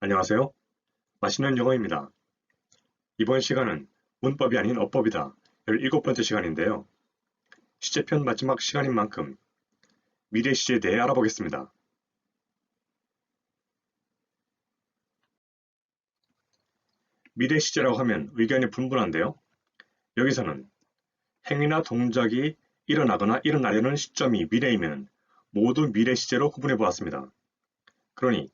안녕하세요. 맛있는 영어입니다. 이번 시간은 문법이 아닌 어법이다. 17번째 시간인데요. 시제편 마지막 시간인 만큼 미래 시제에 대해 알아보겠습니다. 미래 시제라고 하면 의견이 분분한데요. 여기서는 행위나 동작이 일어나거나 일어나려는 시점이 미래이면 모두 미래 시제로 구분해 보았습니다. 그러니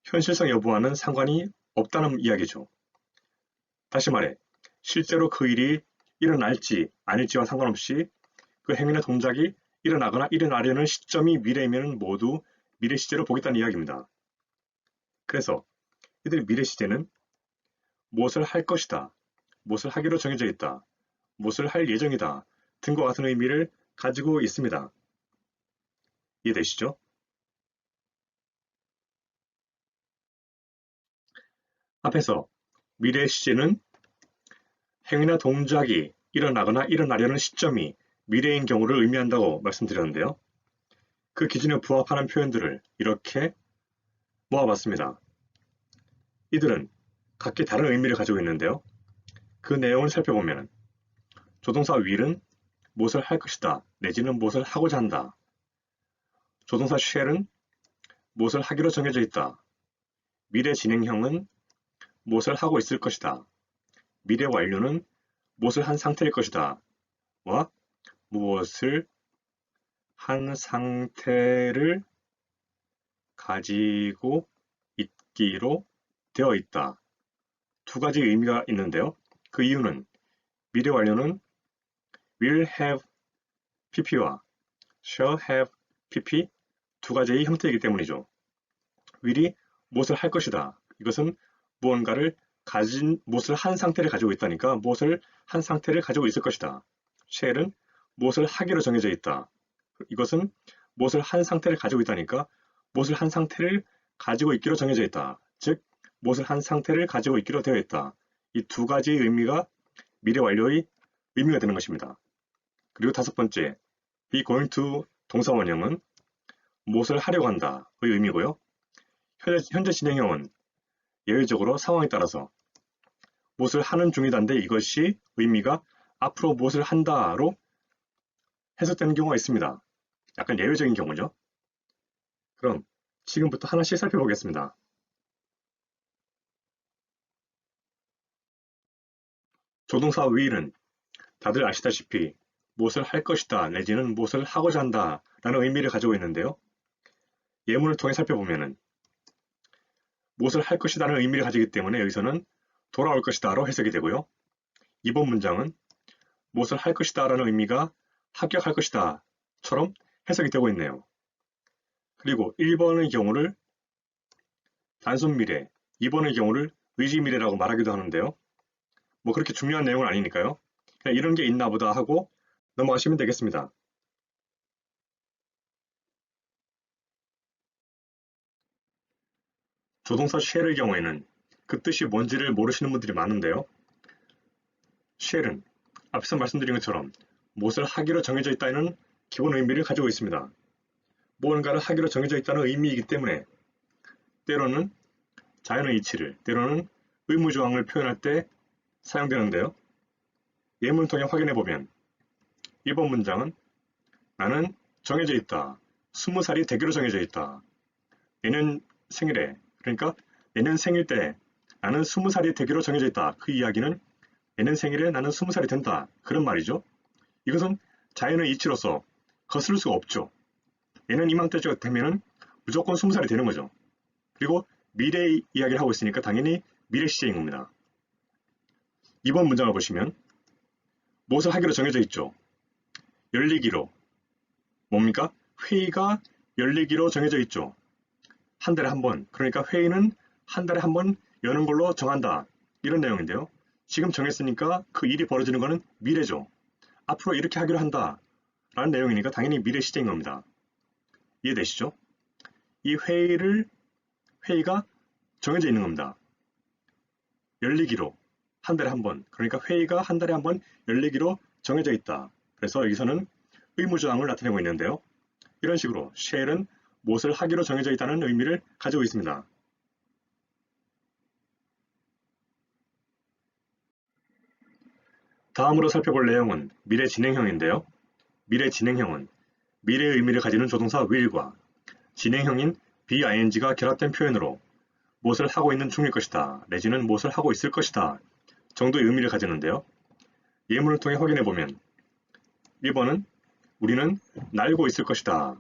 현실성 여부와는 상관이 없다는 이야기죠. 다시 말해, 실제로 그 일이 일어날지 아닐지와 상관없이 그 행위나 동작이 일어나거나 일어나려는 시점이 미래이면 모두 미래 시제로 보겠다는 이야기입니다. 그래서 이들의 미래 시제는 무엇을 할 것이다, 무엇을 하기로 정해져 있다, 무엇을 할 예정이다 등과 같은 의미를 가지고 있습니다. 이해되시죠? 앞에서 미래 시제는 행위나 동작이 일어나거나 일어나려는 시점이 미래인 경우를 의미한다고 말씀드렸는데요. 그 기준에 부합하는 표현들을 이렇게 모아봤습니다. 이들은 각기 다른 의미를 가지고 있는데요. 그 내용을 살펴보면 조동사 will은 무엇을 할 것이다 내지는 무엇을 하고자 한다. 조동사 shall은 무엇을 하기로 정해져 있다. 미래 진행형은 무엇을 하고 있을 것이다. 미래 완료는 무엇을 한 상태일 것이다. 와 무엇을 한 상태를 가지고 있기로 되어 있다. 두 가지 의미가 있는데요. 그 이유는 미래 완료는 will have pp와 shall have pp 두 가지의 형태이기 때문이죠. will이 무엇을 할 것이다. 이것은 무언가를 무엇을 한 상태를 가지고 있다니까 무엇을 한 상태를 가지고 있을 것이다. shall은 무엇을 하기로 정해져 있다. 이것은 무엇을 한 상태를 가지고 있다니까 무엇을 한 상태를 가지고 있기로 정해져 있다. 즉, 무엇을 한 상태를 가지고 있기로 되어 있다. 이 두 가지의 의미가 미래 완료의 의미가 되는 것입니다. 그리고 다섯 번째, be going to 동사 원형은 무엇을 하려고 한다의 의미고요. 현재 진행형은 예외적으로 상황에 따라서 무엇을 하는 중이다인데 이것이 의미가 앞으로 무엇을 한다로 해석되는 경우가 있습니다. 약간 예외적인 경우죠. 그럼 지금부터 하나씩 살펴보겠습니다. 조동사 will은 다들 아시다시피 무엇을 할 것이다 내지는 무엇을 하고자 한다 라는 의미를 가지고 있는데요. 예문을 통해 살펴보면 무엇을 할 것이다라는 의미를 가지기 때문에 여기서는 돌아올 것이다로 해석이 되고요. 이번 문장은 무엇을 할 것이다 라는 의미가 합격할 것이다 처럼 해석이 되고 있네요. 그리고 1번의 경우를 단순 미래, 2번의 경우를 의지 미래라고 말하기도 하는데요. 뭐 그렇게 중요한 내용은 아니니까요. 그냥 이런 게 있나 보다 하고 넘어가시면 되겠습니다. 조동사 shall의 경우에는 그 뜻이 뭔지를 모르시는 분들이 많은데요. shall은 앞서 말씀드린 것처럼 무엇을 하기로 정해져 있다는 기본 의미를 가지고 있습니다. 무언가를 하기로 정해져 있다는 의미이기 때문에 때로는 자연의 이치를, 때로는 의무조항을 표현할 때 사용되는데요. 예문을 통해 확인해 보면 이번 문장은 나는 정해져 있다. 20살이 되기로 정해져 있다. 내년 생일에, 그러니까 내년 생일 때 나는 20살이 되기로 정해져 있다. 그 이야기는 내년 생일에 나는 20살이 된다. 그런 말이죠. 이것은 자연의 이치로서 거스를 수가 없죠. 내년 이맘때가 되면은 무조건 20살이 되는 거죠. 그리고 미래 이야기를 하고 있으니까 당연히 미래 시제인 겁니다. 이번 문장을 보시면 무엇을 하기로 정해져 있죠. 열리기로. 뭡니까? 회의가 열리기로 정해져 있죠. 한 달에 한 번. 그러니까 회의는 한 달에 한 번 여는 걸로 정한다. 이런 내용인데요. 지금 정했으니까 그 일이 벌어지는 것은 미래죠. 앞으로 이렇게 하기로 한다. 라는 내용이니까 당연히 미래 시제인 겁니다. 이해되시죠? 이 회의가 정해져 있는 겁니다. 열리기로. 한 달에 한 번. 그러니까 회의가 한 달에 한 번 열리기로 정해져 있다. 그래서 여기서는 의무조항을 나타내고 있는데요. 이런 식으로 shall은 무엇을 하기로 정해져 있다는 의미를 가지고 있습니다. 다음으로 살펴볼 내용은 미래 진행형인데요. 미래 진행형은 미래의 의미를 가지는 조동사 will과 진행형인 BING가 결합된 표현으로 무엇을 하고 있는 중일 것이다, 내지는 무엇을 하고 있을 것이다 정도의 의미를 가지는데요. 예문을 통해 확인해보면 1번은 우리는 날고 있을 것이다.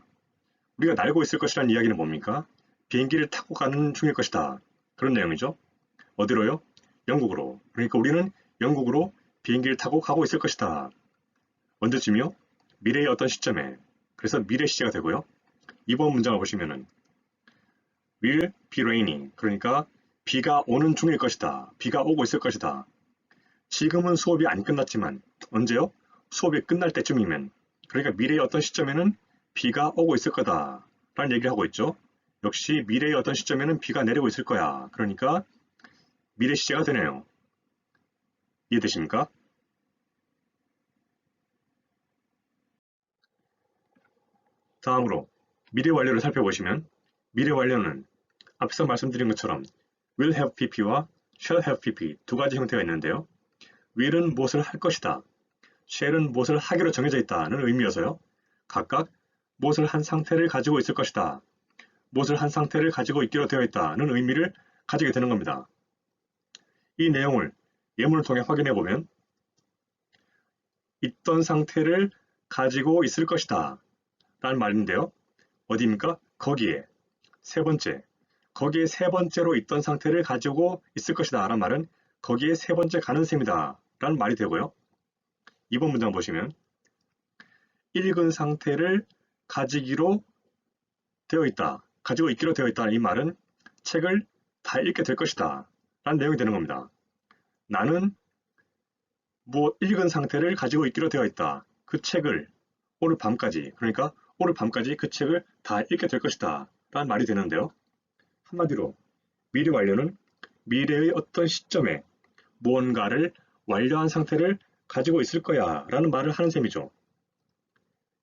우리가 날고 있을 것이라는 이야기는 뭡니까? 비행기를 타고 가는 중일 것이다. 그런 내용이죠. 어디로요? 영국으로. 그러니까 우리는 영국으로 비행기를 타고 가고 있을 것이다. 언제쯤이요? 미래의 어떤 시점에. 그래서 미래 시제가 되고요. 2번 문장을 보시면은 will be raining. 그러니까 비가 오는 중일 것이다. 비가 오고 있을 것이다. 지금은 수업이 안 끝났지만 언제요? 수업이 끝날 때쯤이면, 그러니까 미래의 어떤 시점에는 비가 오고 있을 거다 라는 얘기를 하고 있죠. 역시 미래의 어떤 시점에는 비가 내리고 있을 거야. 그러니까 미래 시제가 되네요. 이해되십니까? 다음으로 미래 완료를 살펴보시면 미래 완료는 앞서 말씀드린 것처럼 will have pp와 shall have pp 두 가지 형태가 있는데요. will은 무엇을 할 것이다, shall은 무엇을 하기로 정해져 있다는 의미여서요. 각각 무엇을 한 상태를 가지고 있을 것이다, 무엇을 한 상태를 가지고 있기로 되어 있다는 의미를 가지게 되는 겁니다. 이 내용을 예문을 통해 확인해 보면 있던 상태를 가지고 있을 것이다 라는 말인데요. 어디입니까? 거기에. 세 번째. 거기에 세 번째로 있던 상태를 가지고 있을 것이다 라는 말은 거기에 세 번째 가는 셈이다 라는 말이 되고요. 2번 문장 보시면 읽은 상태를 가지기로 되어 있다, 가지고 있기로 되어 있다 이 말은 책을 다 읽게 될 것이다 라는 내용이 되는 겁니다. 나는 읽은 상태를 가지고 있기로 되어 있다. 그 책을 오늘 밤까지, 그러니까 오늘 밤까지 그 책을 다 읽게 될 것이다 라는 말이 되는데요. 한마디로 미래 완료는 미래의 어떤 시점에 무언가를 완료한 상태를 가지고 있을 거야 라는 말을 하는 셈이죠.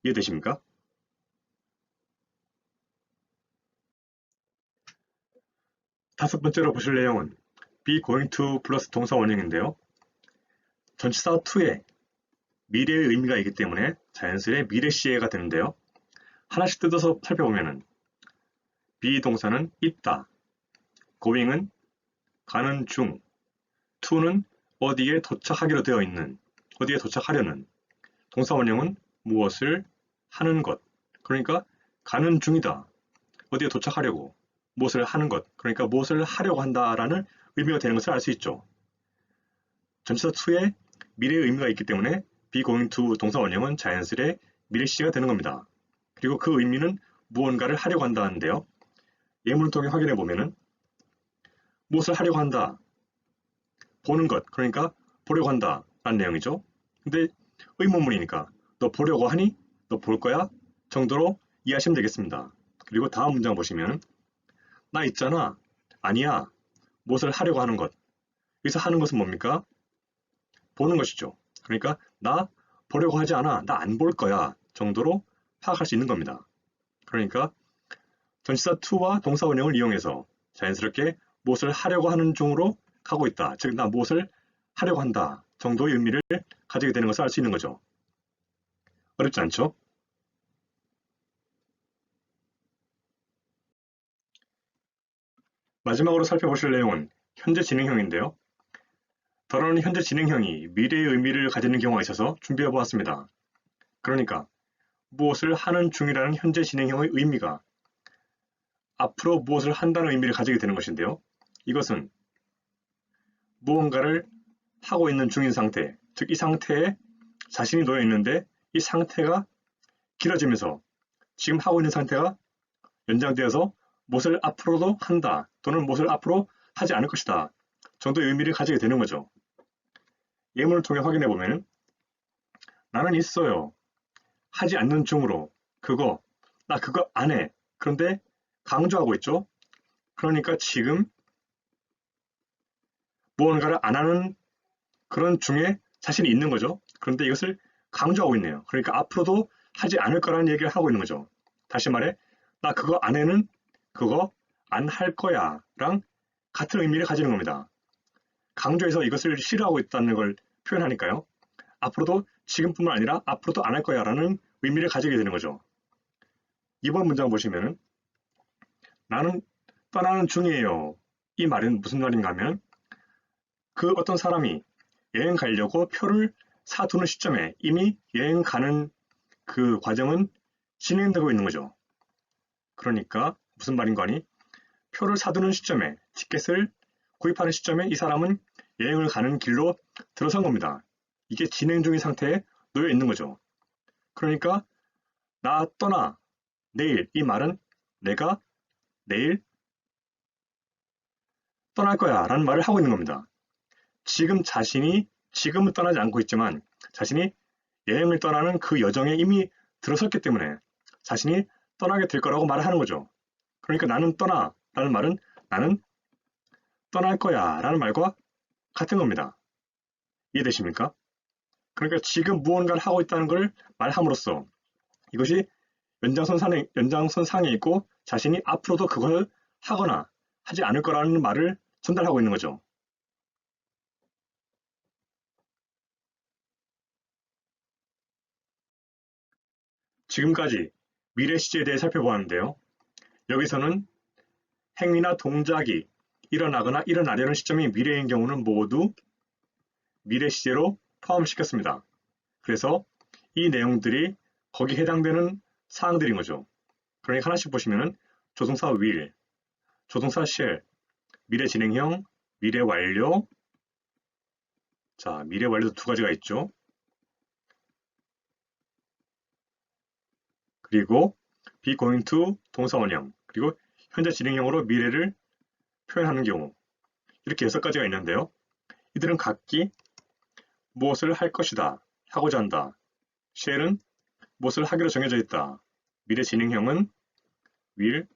이해되십니까? 다섯 번째로 보실 내용은 be going to 플러스 동사 원형인데요. 전치사 to에 미래의 의미가 있기 때문에 자연스레 미래 시제가 되는데요. 하나씩 뜯어서 살펴보면은 be 동사는 있다, going은 가는 중, to는 어디에 도착하기로 되어 있는, 어디에 도착하려는, 동사 원형은 무엇을 하는 것, 그러니까 가는 중이다, 어디에 도착하려고, 무엇을 하는 것, 그러니까 무엇을 하려고 한다라는 의미가 되는 것을 알 수 있죠. 전치사 to에 미래의 의미가 있기 때문에 be going to 동사 원형은 자연스레 미래 시제가 되는 겁니다. 그리고 그 의미는 무언가를 하려고 한다는데요. 예문을 통해 확인해 보면은 무엇을 하려고 한다, 보는 것, 그러니까 보려고 한다 라는 내용이죠. 근데 의문문이니까 너 보려고 하니? 너 볼 거야? 정도로 이해하시면 되겠습니다. 그리고 다음 문장 보시면 나 있잖아. 아니야. 무엇을 하려고 하는 것. 여기서 하는 것은 뭡니까? 보는 것이죠. 그러니까 나 보려고 하지 않아. 나 안 볼 거야 정도로 파악할 수 있는 겁니다. 그러니까 전치사 to와 동사 원형을 이용해서 자연스럽게 무엇을 하려고 하는 중으로 가고 있다. 즉, 나 무엇을 하려고 한다 정도의 의미를 가지게 되는 것을 알 수 있는 거죠. 어렵지 않죠? 마지막으로 살펴보실 내용은 현재 진행형인데요. 더러는 현재 진행형이 미래의 의미를 가지는 경우가 있어서 준비해 보았습니다. 그러니까 무엇을 하는 중이라는 현재 진행형의 의미가 앞으로 무엇을 한다는 의미를 가지게 되는 것인데요. 이것은 무언가를 하고 있는 중인 상태, 즉 이 상태에 자신이 놓여 있는데 이 상태가 길어지면서 지금 하고 있는 상태가 연장되어서 무엇을 앞으로도 한다 또는 무엇을 앞으로 하지 않을 것이다 정도의 의미를 가지게 되는 거죠. 예문을 통해 확인해 보면 나는 있어요. 하지 않는 중으로 나 그거 안 해. 그런데 강조하고 있죠. 그러니까 지금 무언가를 안 하는 그런 중에 자신이 있는 거죠. 그런데 이것을 강조하고 있네요. 그러니까 앞으로도 하지 않을 거라는 얘기를 하고 있는 거죠. 다시 말해 나 그거 안 해는 그거 안 할 거야 랑 같은 의미를 가지는 겁니다. 강조해서 이것을 싫어하고 있다는 걸 표현하니까요. 앞으로도 지금뿐만 아니라 앞으로도 안 할 거야 라는 의미를 가지게 되는 거죠. 이번 문장 보시면은 나는 떠나는 중이에요. 이 말은 무슨 말인가 하면 그 어떤 사람이 여행 가려고 표를 사두는 시점에 이미 여행 가는 그 과정은 진행되고 있는 거죠. 그러니까 무슨 말인가 하니 표를 사두는 시점에 티켓을 구입하는 시점에 이 사람은 여행을 가는 길로 들어선 겁니다. 이게 진행 중인 상태에 놓여 있는 거죠. 그러니까 나 떠나 내일 이 말은 내가 내일 떠날 거야 라는 말을 하고 있는 겁니다. 지금 자신이 지금은 떠나지 않고 있지만 자신이 여행을 떠나는 그 여정에 이미 들어섰기 때문에 자신이 떠나게 될 거라고 말을 하는 거죠. 그러니까 나는 떠나 라는 말은 나는 떠날 거야 라는 말과 같은 겁니다. 이해되십니까? 그러니까 지금 무언가를 하고 있다는 걸 말함으로써 이것이 연장선상에 있고 자신이 앞으로도 그걸 하거나 하지 않을 거라는 말을 전달하고 있는 거죠. 지금까지 미래 시제에 대해 살펴보았는데요. 여기서는 행위나 동작이 일어나거나 일어나려는 시점이 미래인 경우는 모두 미래 시제로 포함시켰습니다. 그래서 이 내용들이 거기에 해당되는 사항들인 거죠. 그러니까 하나씩 보시면은 조동사 will, 조동사 shall, 미래 진행형, 미래 완료. 자, 미래 완료도 두 가지가 있죠. 그리고 be going to 동사 원형, 그리고 현재 진행형으로 미래를 표현하는 경우. 이렇게 6가지가 있는데요. 이들은 각기 무엇을 할 것이다, 하고자 한다. shall은 무엇을 하기로 정해져 있다. 미래 진행형은 will,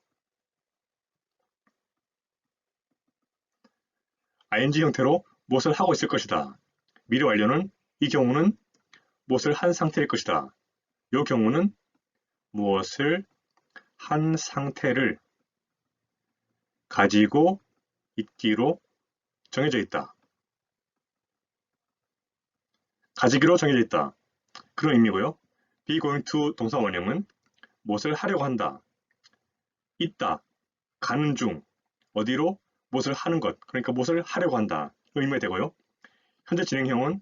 ing 형태로 무엇을 하고 있을 것이다. 미래 완료는 이 경우는 무엇을 한 상태일 것이다. 이 경우는 무엇을 한 상태를 가지고 있기로 정해져 있다. 가지기로 정해져 있다. 그런 의미고요. be going to 동사 원형은 무엇을 하려고 한다. 있다. 가는 중. 어디로? 무엇을 하는 것. 그러니까 무엇을 하려고 한다. 이 의미가 되고요. 현재 진행형은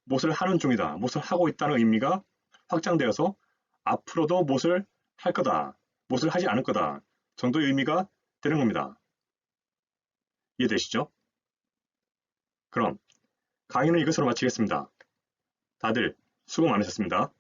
무엇을 하는 중이다. 무엇을 하고 있다는 의미가 확장되어서 앞으로도 무엇을 할 거다. 무엇을 하지 않을 거다. 정도의 의미가 되는 겁니다. 이해되시죠? 그럼 강의는 이것으로 마치겠습니다. 다들 수고 많으셨습니다.